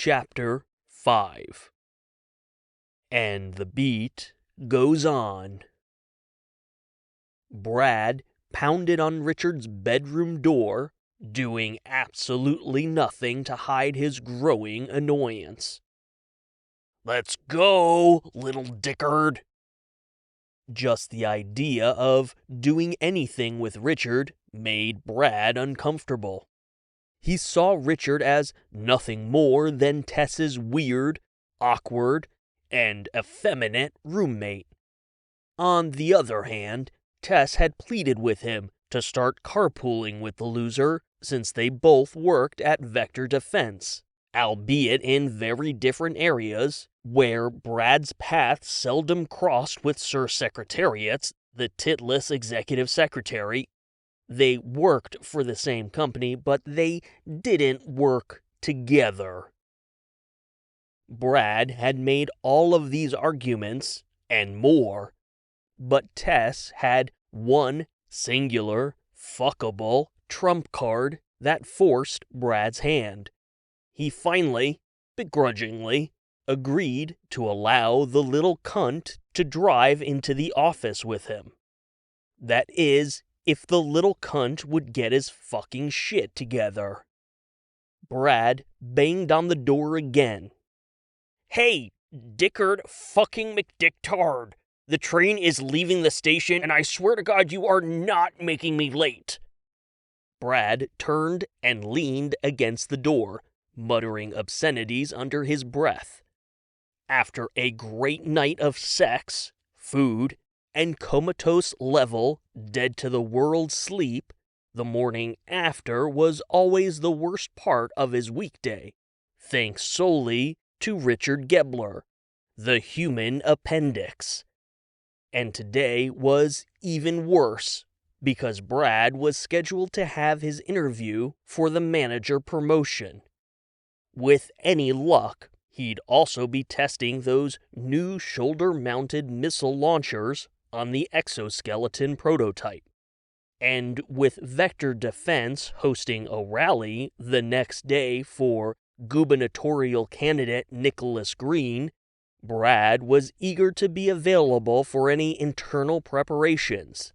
Chapter 5. And the beat goes on. Brad pounded on Richard's bedroom door, doing absolutely nothing to hide his growing annoyance. "Let's go, little dickard." Just the idea of doing anything with Richard made Brad uncomfortable. He saw Richard as nothing more than Tess's weird, awkward, and effeminate roommate. On the other hand, Tess had pleaded with him to start carpooling with the loser since they both worked at Vector Defense, albeit in very different areas, where Brad's path seldom crossed with Sir Secretariat's, the titless executive secretary. They worked for the same company, but they didn't work together. Brad had made all of these arguments, and more, but Tess had one singular, fuckable trump card that forced Brad's hand. He finally, begrudgingly, agreed to allow the little cunt to drive into the office with him. That is, if the little cunt would get his fucking shit together. Brad banged on the door again. "Hey, Dickard fucking McDicktard! The train is leaving the station, and I swear to God you are not making me late!" Brad turned and leaned against the door, muttering obscenities under his breath. After a great night of sex, food, and comatose level, dead-to-the-world sleep, the morning after was always the worst part of his weekday, thanks solely to Richard Gebler, the human appendix. And today was even worse, because Brad was scheduled to have his interview for the manager promotion. With any luck, he'd also be testing those new shoulder-mounted missile launchers on the exoskeleton prototype. And with Vector Defense hosting a rally the next day for gubernatorial candidate Nicholas Green, Brad was eager to be available for any internal preparations.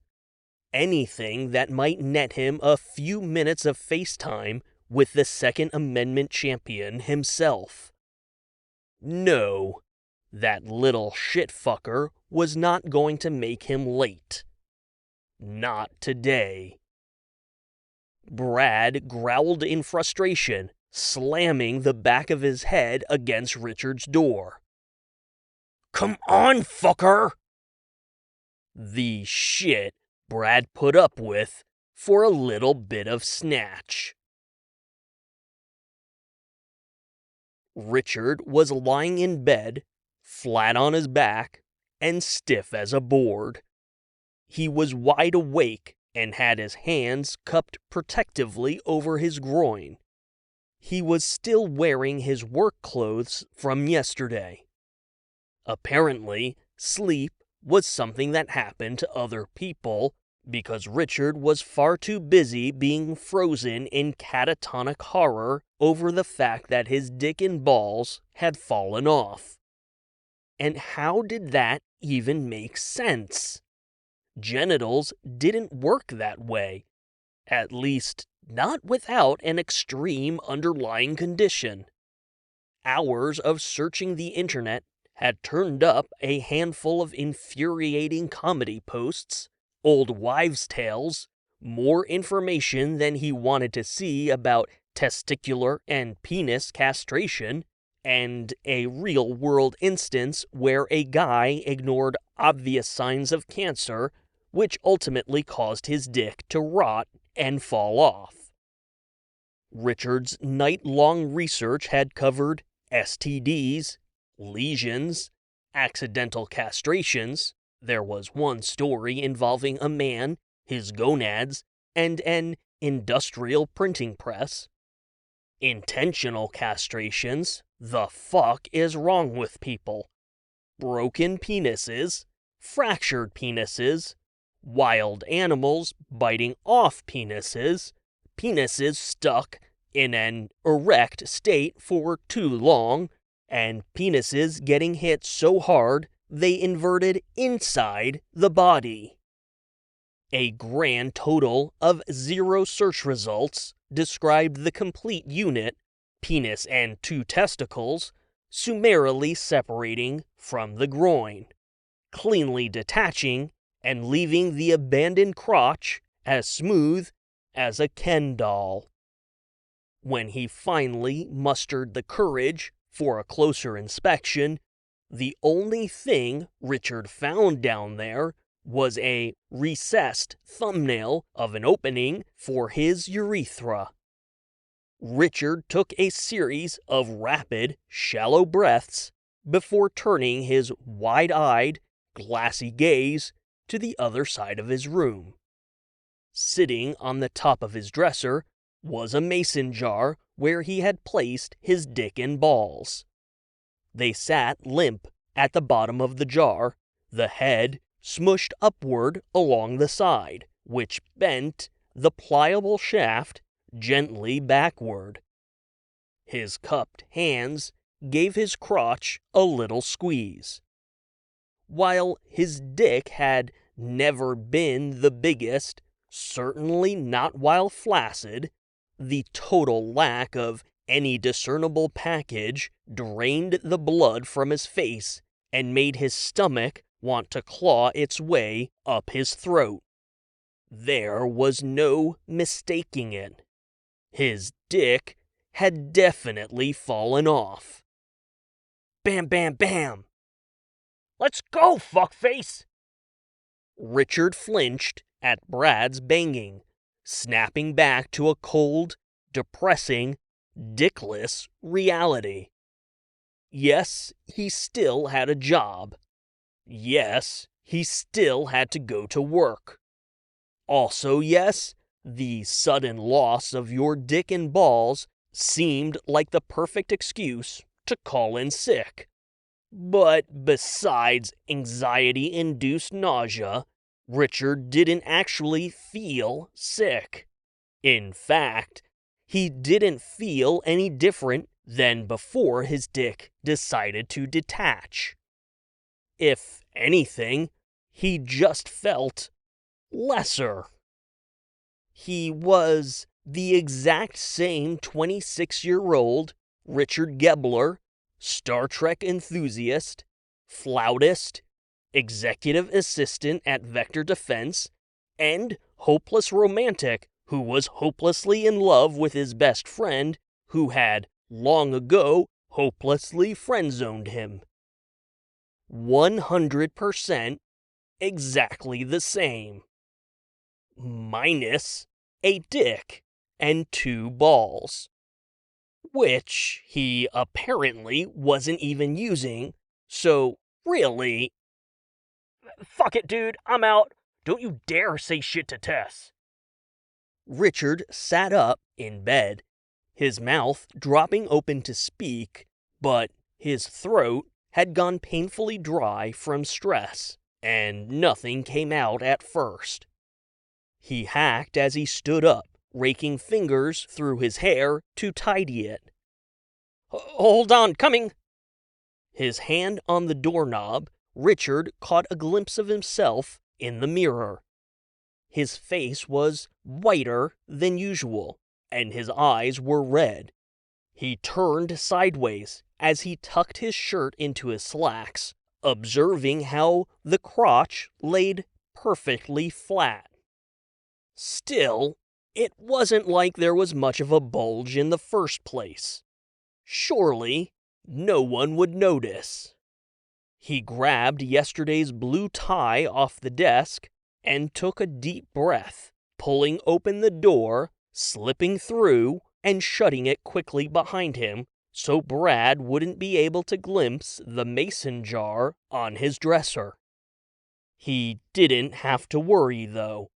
Anything that might net him a few minutes of FaceTime with the Second Amendment champion himself. No, that little shitfucker was not going to make him late. Not today. Brad growled in frustration, slamming the back of his head against Richard's door. "Come on, fucker!" The shit Brad put up with for a little bit of snatch. Richard was lying in bed, flat on his back, and stiff as a board. He was wide awake and had his hands cupped protectively over his groin. He was still wearing his work clothes from yesterday. Apparently, sleep was something that happened to other people because Richard was far too busy being frozen in catatonic horror over the fact that his dick and balls had fallen off. And how did that even make sense? Genitals didn't work that way, at least not without an extreme underlying condition. Hours of searching the internet had turned up a handful of infuriating comedy posts, old wives' tales, more information than he wanted to see about testicular and penis castration, and a real-world instance where a guy ignored obvious signs of cancer, which ultimately caused his dick to rot and fall off. Richard's night-long research had covered STDs, lesions, accidental castrations. There was one story involving a man, his gonads, and an industrial printing press. Intentional castrations. The fuck is wrong with people? Broken penises, fractured penises, wild animals biting off penises, penises stuck in an erect state for too long, and penises getting hit so hard they inverted inside the body. A grand total of 0 search results described the complete unit, penis and 2 testicles, summarily separating from the groin, cleanly detaching and leaving the abandoned crotch as smooth as a Ken doll. When he finally mustered the courage for a closer inspection, the only thing Richard found down there was a recessed thumbnail of an opening for his urethra. Richard took a series of rapid, shallow breaths before turning his wide-eyed, glassy gaze to the other side of his room. Sitting on the top of his dresser was a mason jar where he had placed his dick and balls. They sat limp at the bottom of the jar, the head smushed upward along the side, which bent the pliable shaft gently backward. His cupped hands gave his crotch a little squeeze. While his dick had never been the biggest, certainly not while flaccid, the total lack of any discernible package drained the blood from his face and made his stomach want to claw its way up his throat. There was no mistaking it. His dick had definitely fallen off. Bam, bam, bam! "Let's go, fuckface!" Richard flinched at Brad's banging, snapping back to a cold, depressing, dickless reality. Yes, he still had a job. Yes, he still had to go to work. Also, yes, the sudden loss of your dick and balls seemed like the perfect excuse to call in sick. But besides anxiety-induced nausea, Richard didn't actually feel sick. In fact, he didn't feel any different than before his dick decided to detach. If anything, he just felt lesser. He was the exact same 26-year-old Richard Gebler, Star Trek enthusiast, flautist, executive assistant at Vector Defense, and hopeless romantic who was hopelessly in love with his best friend who had long ago hopelessly friend-zoned him. 100% exactly the same. Minus a dick and 2 balls. Which he apparently wasn't even using, so really... "Fuck it, dude, I'm out. Don't you dare say shit to Tess." Richard sat up in bed, his mouth dropping open to speak, but his throat had gone painfully dry from stress, and nothing came out at first. He hacked as he stood up, raking fingers through his hair to tidy it. "Hold on, coming!" His hand on the doorknob, Richard caught a glimpse of himself in the mirror. His face was whiter than usual, and his eyes were red. He turned sideways as he tucked his shirt into his slacks, observing how the crotch laid perfectly flat. Still, it wasn't like there was much of a bulge in the first place. Surely, no one would notice. He grabbed yesterday's blue tie off the desk and took a deep breath, pulling open the door, slipping through, and shutting it quickly behind him so Brad wouldn't be able to glimpse the mason jar on his dresser. He didn't have to worry, though.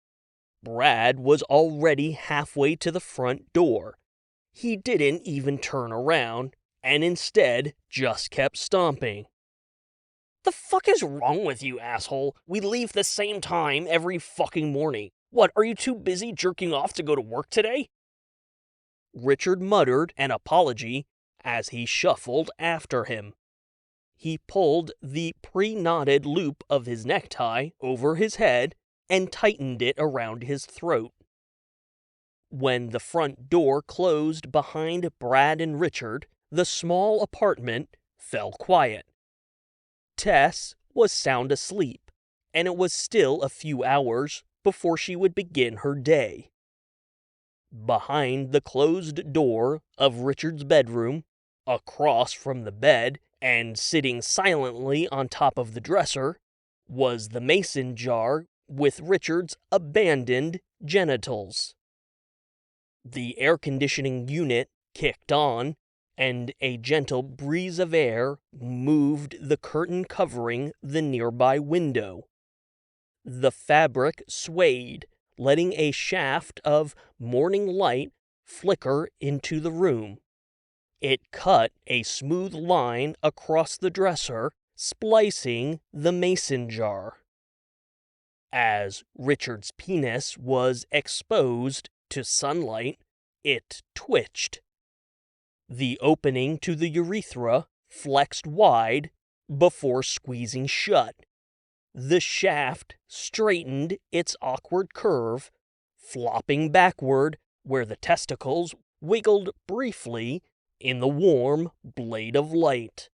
Brad was already halfway to the front door. He didn't even turn around, and instead just kept stomping. "The fuck is wrong with you, asshole? We leave the same time every fucking morning. What, are you too busy jerking off to go to work today?" Richard muttered an apology as he shuffled after him. He pulled the pre-knotted loop of his necktie over his head and tightened it around his throat. When the front door closed behind Brad and Richard, the small apartment fell quiet. Tess was sound asleep, and it was still a few hours before she would begin her day. Behind the closed door of Richard's bedroom, across from the bed and sitting silently on top of the dresser, was the mason jar with Richard's abandoned genitals. The air conditioning unit kicked on, and a gentle breeze of air moved the curtain covering the nearby window. The fabric swayed, letting a shaft of morning light flicker into the room. It cut a smooth line across the dresser, splicing the mason jar. As Richard's penis was exposed to sunlight, it twitched. The opening to the urethra flexed wide before squeezing shut. The shaft straightened its awkward curve, flopping backward where the testicles wiggled briefly in the warm blade of light.